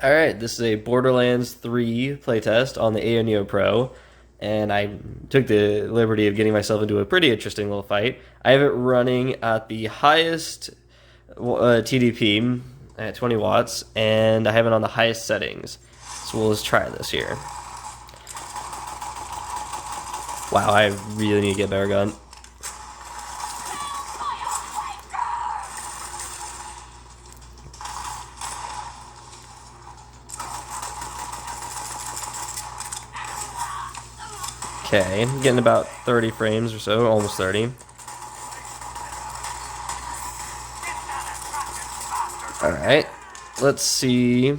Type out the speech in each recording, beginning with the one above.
Alright, this is a Borderlands 3 playtest on the AO Pro, and I took the liberty of getting myself into a pretty interesting little fight. I have it running at the highest TDP at 20 watts, and I have it on the highest settings. So we'll just try this here. Wow, I really need to get a better gun. Okay, I'm getting about 30 frames or so, almost 30. Alright, let's see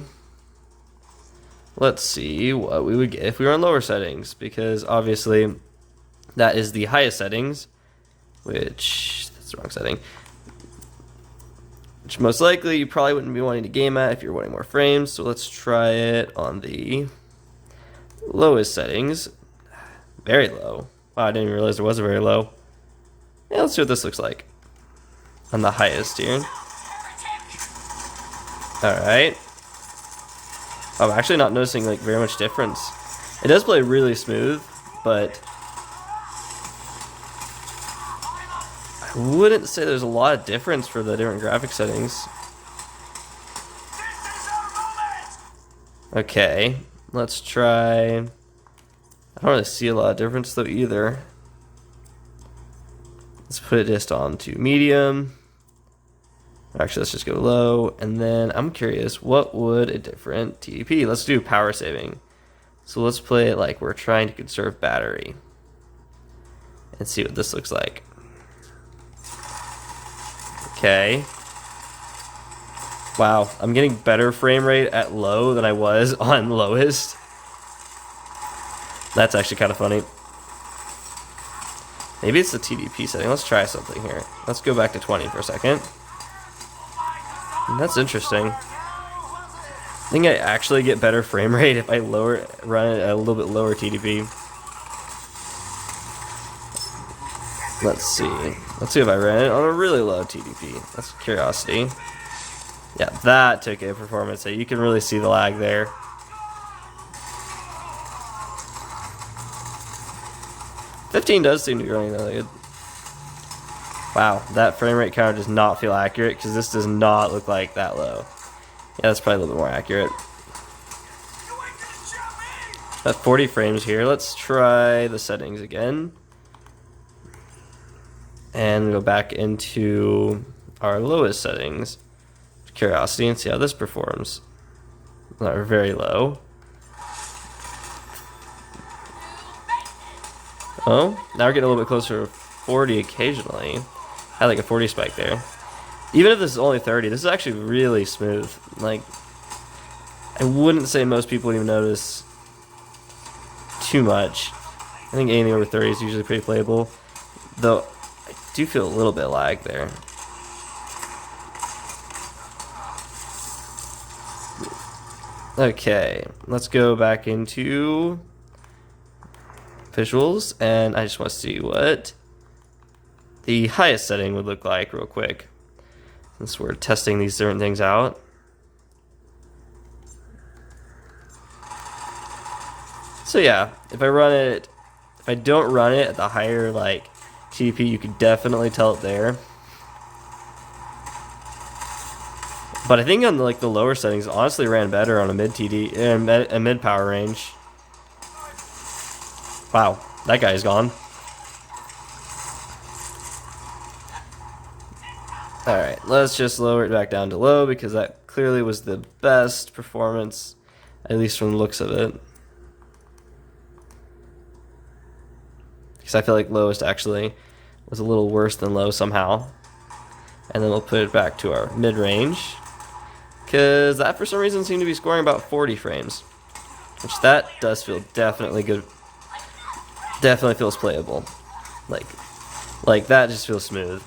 what we would get if we were on lower settings, because obviously that is the highest settings, which, that's the wrong setting, which most likely you probably wouldn't be wanting to game at if you're wanting more frames, so let's try it on the lowest settings. Very low. Wow, I didn't even realize there was a very low. Yeah, let's see what this looks like on the highest here. Alright. I'm actually not noticing like very much difference. It does play really smooth, but I wouldn't say there's a lot of difference for the different graphic settings. Okay, let's try. I don't really see a lot of difference though either. Let's put it just on to medium. Actually, let's just go low. And then I'm curious, what would a different TDP? Let's do power saving. So let's play it like we're trying to conserve battery. And see what this looks like. Okay. Wow, I'm getting better frame rate at low than I was on lowest. That's actually kind of funny. Maybe it's the TDP setting. Let's try something here. Let's go back to 20 for a second. And that's interesting. I think I actually get better frame rate if I run it at a little bit lower TDP. Let's see. Let's see if I ran it on a really low TDP. That's curiosity. Yeah, that took a performance hit. You can really see the lag there. $15 does seem to be running really good. Wow, that frame rate counter does not feel accurate because this does not look like that low. Yeah, that's probably a little bit more accurate. At 40 frames here, let's try the settings again. And go back into our lowest settings. Curiosity, and see how this performs. They're very low. Oh, now we're getting a little bit closer to 40 occasionally. I had like a 40 spike there. Even if this is only 30, this is actually really smooth. Like, I wouldn't say most people would even notice too much. I think anything over 30 is usually pretty playable. Though, I do feel a little bit of lag there. Okay, let's go back into visuals, and I just want to see what the highest setting would look like real quick, since we're testing these different things out. So yeah, if I don't run it at the higher like TDP, you could definitely tell it there. But I think on like the lower settings, honestly ran better on a mid TD and a mid power range. Wow, that guy's gone. Alright, let's just lower it back down to low because that clearly was the best performance, at least from the looks of it. Because I feel like lowest actually was a little worse than low somehow. And then we'll put it back to our mid-range, because that for some reason seemed to be scoring about 40 frames. Which that does feel definitely good. Definitely feels playable. Like that just feels smooth.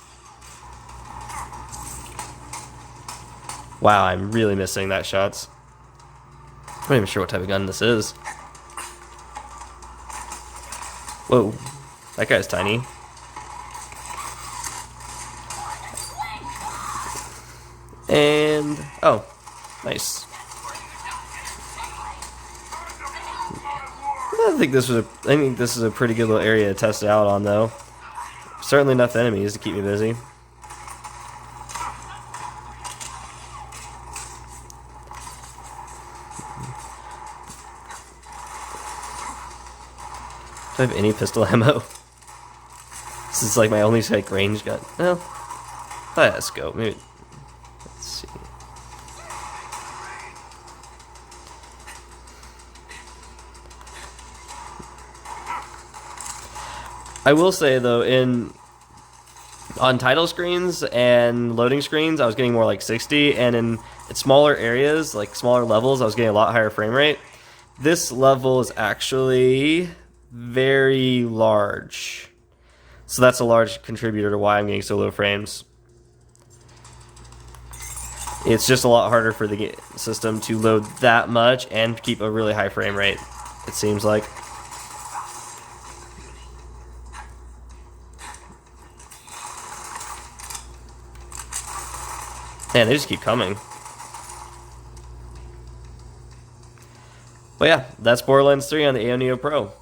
Wow, I'm really missing that shots. I'm not even sure what type of gun this is. Whoa, that guy's tiny. And, oh, nice. I think this is a pretty good little area to test it out on, though. Certainly enough enemies to keep me busy. Do I have any pistol ammo? This is like my only like range gun. Well, I thought I had a scope. Maybe. Let's see. I will say though, on title screens and loading screens, I was getting more like 60, and in smaller areas, like smaller levels, I was getting a lot higher frame rate. This level is actually very large, so that's a large contributor to why I'm getting so low frames. It's just a lot harder for the system to load that much and keep a really high frame rate, it seems like. Man, they just keep coming. But yeah, that's Borderlands 3 on the AO Neo Pro.